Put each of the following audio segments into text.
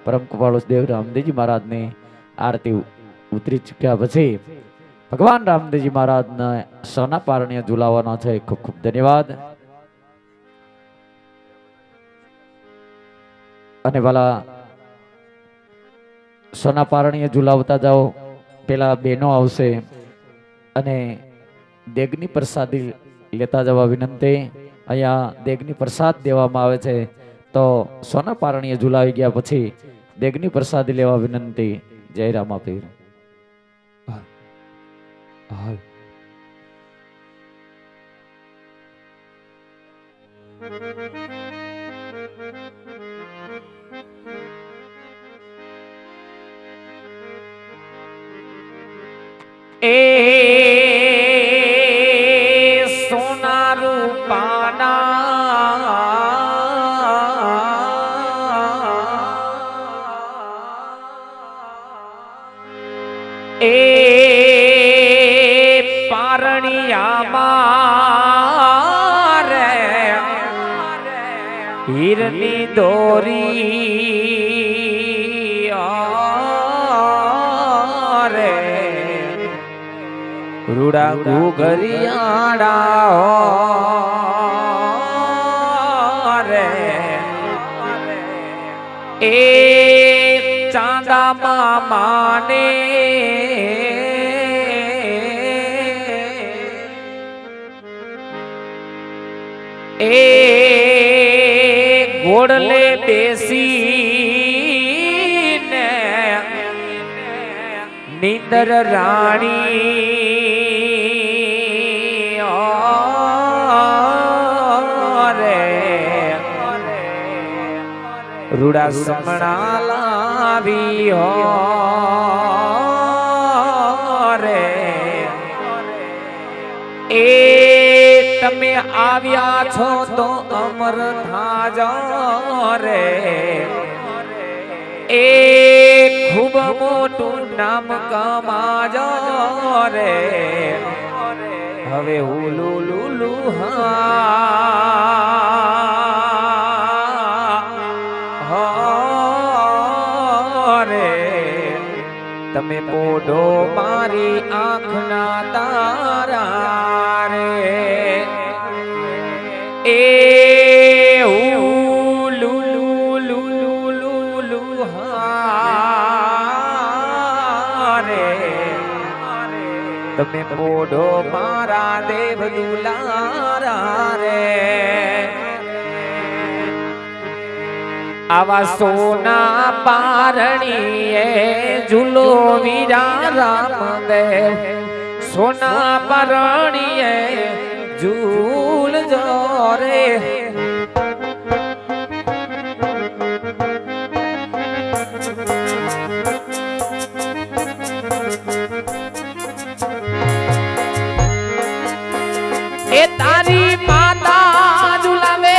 પરમ કૃપાળુ દેવ રામદેવજી મહારાજની આરતી ઉતરી ચૂક્યા પછી ભગવાન રામદેવજી મહારાજને સોના પારણીય ઝુલાવવાનો છે. ખૂબ ખૂબ ધન્યવાદ. અને ભલા સોના પારણીય ઝુલાવતા જાઓ. પેલા બહેનો આવશે અને દેગની પ્રસાદી લેતા જવા વિનંતી. અહીંયા દેગની પ્રસાદ દેવામાં આવે છે, તો સોના પારણીય ઝુલાવી ગયા પછી દેગની પ્રસાદી લેવા વિનંતી. જય રામાપીર. હાલ એ સોના રૂપાના એ પારણિયામાં રે હીરની દોરી રે રૂડા ઘુઘરિયાડા રે એ ચાંદા મામાને એ ઘોડલે બેસીને નિંદર રાણી રે રૂડા સમણા લાવી રે એ તમે આવ્યા છો તો અમર થાજો રે એ ખૂબ મોટું નામ કમાજો રે હવે હુલુ લુલુ રે તમે પોઢો મારી આંખના તારા રે એ તમે પોઢો મારા દેવ દુલારા રે આવા સોના પારણીએ ઝૂલો વીરા રામદેવ સોના પારણીએ ઝૂલજો રે એ તારી માતા ઝુલાવે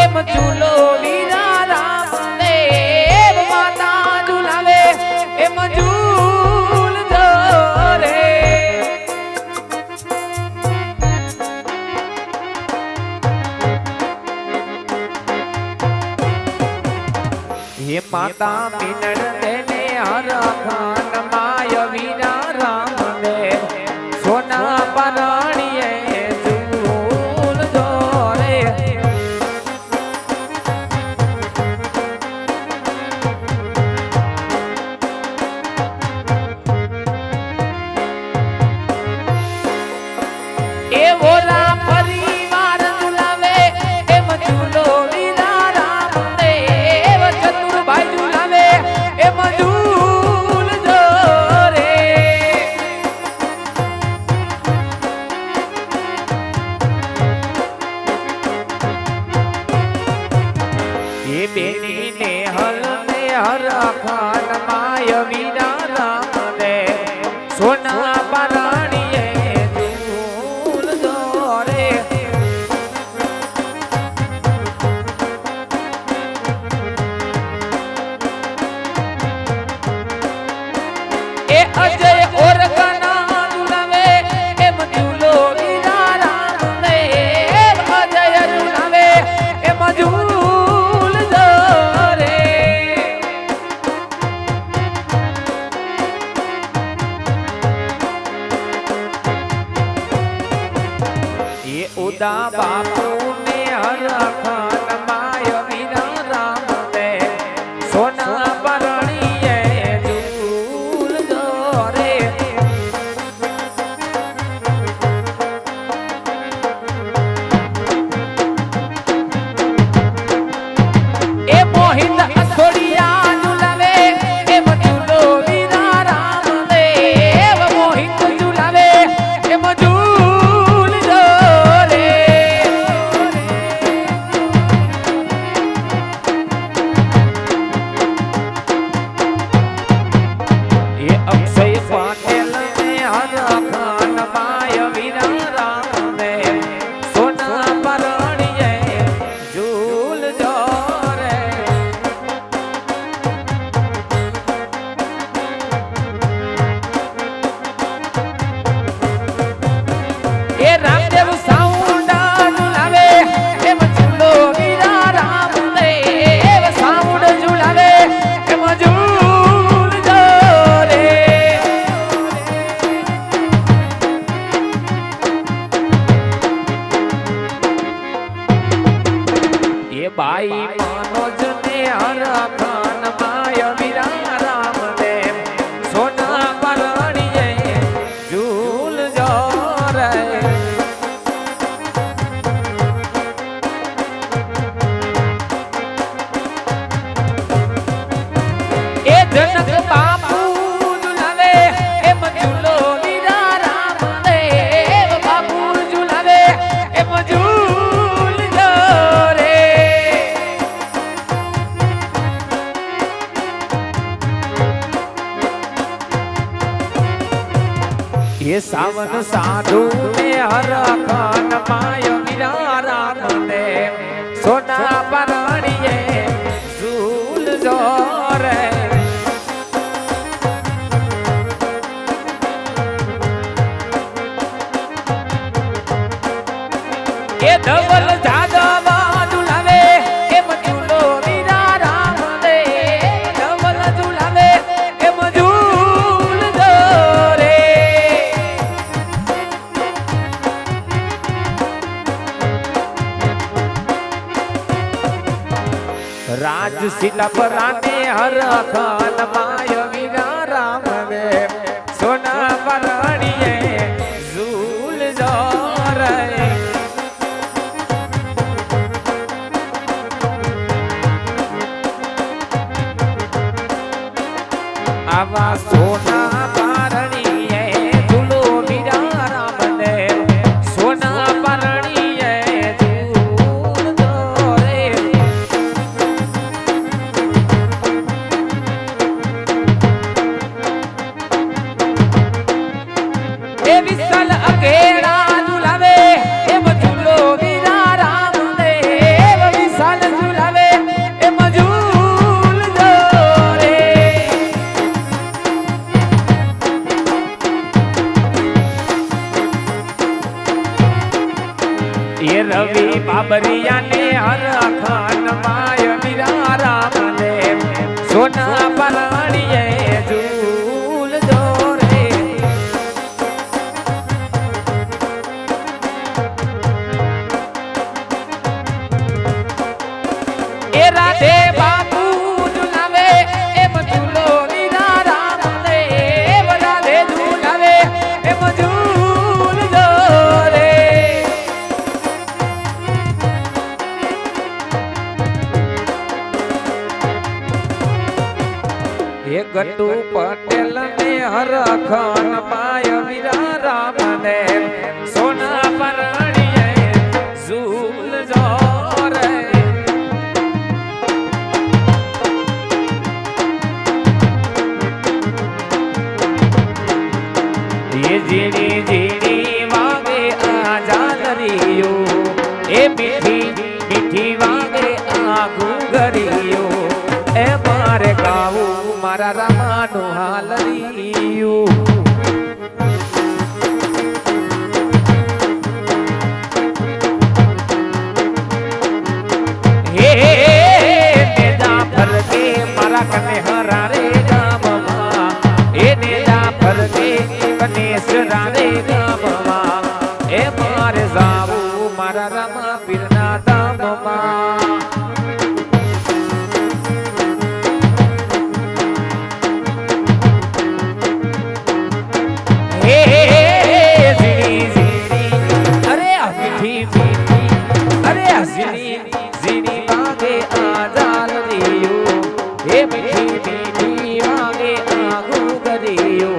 એમ ઝૂલો વીરા રામદેવ માતા ઝુલાવે એમ ઝૂલજો રે હે માતા મીનડ દેને હર ખાન માય વીરા રામદેવ સોના પારણીએ એ એ ઉદા બાપુ ને હરખન માય વીરા રામ દે સોના પરણીએ ઝૂલ દોરે એ મોહિત અસોડિયા ઝુલાવે એ મજૂલો વીરા રામ દેવ મોહિત ઝુલાવે એ મજૂલ દોરે એ અક્ષય પાટેલ ને હરખાન માય વીરા રામ દેવ સોના પરણીએ ઝૂલ દોરે એ રામદેવ સાઉન્ડા ઝુલાવે એ મજૂલો વીરા રામ દેવ સાઉન્ડ ઝુલાવે એ મજૂલ દોરે એ બાઈ મનોજ ને હરખાન માય વીરા રામ દેવ સોના પરણીએ ઝૂલ દોરે એ જનક બાપુ ઝુલાવે એ મજૂલો વીરા રામ દેવ બાપુ ઝુલાવે એ મજૂલ દોરે એ સાવન સાધુ ને હરખાન માય વીરા રામ દેવ સોના પરણીએ ઝૂલ દોરે એ ધવલ જાદવ ઝુલાવે એ મજૂલો વીરા રામ દેવ ધવલ ઝુલાવે એ મજૂલ દોરે રાજ સીતાપરાને હરખાન માય વીરા રામ દેવ સોના પરણીએ ઝૂલ દોરે આવા સોના પરણીએ ઝૂલો વીરા રામ દેવ સોના પરણીએ ઝૂલ દોરે એ વિશાલ અકેડા ઝુલાવે એ મજૂલો વીરા રામ દેવ વિશાલ ઝુલાવે એ મજૂલ દોરે એ રવિ બાબરિયા ને હરખાન માય વીરા રામ દેવ સોના પરણીએ ઝૂલ દોરે એ રાધે બાપુ ઝુલાવે એ મજૂલો વીરા રામ દેવ રાધે ઝુલાવે એ મજૂલ દોરે એ ગટુ પટેલ ને હરખાન માય વીરા રામ દેવ સોના પરણીએ ઝૂલ દોરે એ ઝીણી ઝીણી વાગે આ ઝાલરીઓ એ મીઠી મીઠી વાગે આ ઘૂંઘરીઓ એ મારે ગાવું મારા રામાનું હાલરિયું હે નેજા ફરકે મારા કને હરારે ગામમાં એ નેજા ફરકે કને સરારે ગામમાં એ મારે જાવું મારા રામા પીરના ધામમાં હે ઝીણી ઝીણી અરે આ મીઠી મીઠી અરે આ ઝીણી ઝીણી વાગે આ ઝાલરીઓ હે મીઠી મીઠી વાગે આ ઘૂઘરીઓ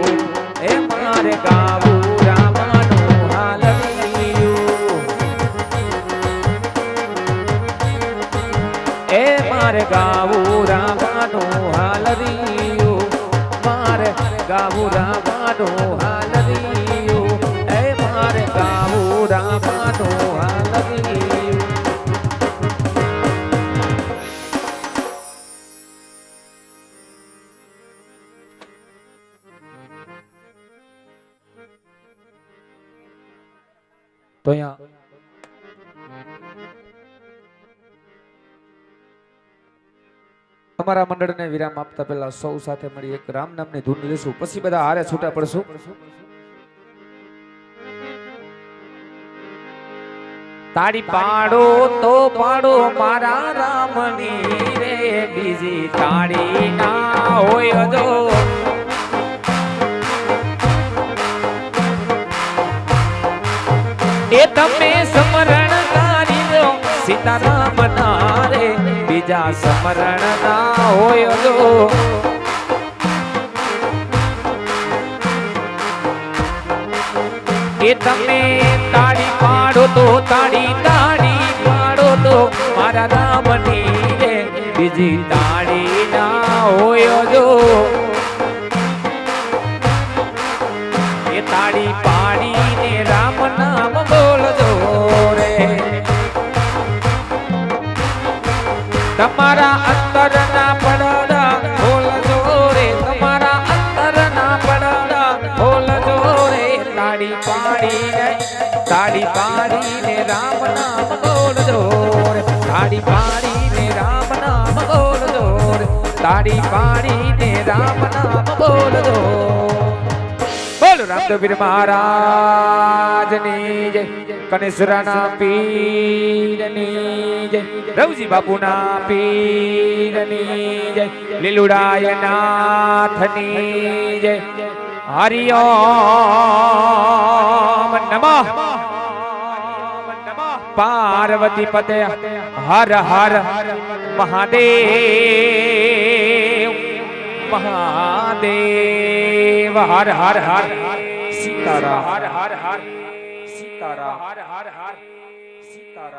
હે મારે ગાવું રામાનું હાલરીઓ એ મારે ગાવું રામાનું હાલરીઓ મારે ગાવું રામાનું હાલરીઓ એ મારે ગાવું રામાનું હાલરીઓ તો અહીંયા અમારા મંડળને વિરામ આપતા પહેલા સૌ સાથે મળી એક રામ નામની ધૂન લેશું પછી બધા હારે છૂટા પડશું તાળી પાડો તો પાડો મારા રામની રે બીજી તાળી ના હોય જો એ તમે સમરણ કરી દો સીતારામ ના રે બીજા સમરણ ના હોય જો એ તમે તાળી પાડો તો તાળી તાળી પાડો તો મારા રામની રે બીજી તાળી ના હોય જો એ તાળી પાડીને રામ નામ બોલજો રે તમારા અંતરના પડડા બોલજો રે તમારા અંતરના પડડા બોલજો રે તાળી પાડીને રામ નામ બોલજો રે તાળી પાડીને રામ નામ બોલજો રે તાળી પાડીને રામ નામ બોલજો બોલો રામદેવ મહારાજની જય કનેશ્વરના પીરની જય રવજી બાપુના પીરની જય લીલુડાય નાથની જય હરિઓમ નમઃ પાર્વતી પતે હર હર મહાદેવ મહાદેવ હર હર હર સીતારામ હર હર હર સીતારામ હર હર હર સીતારામ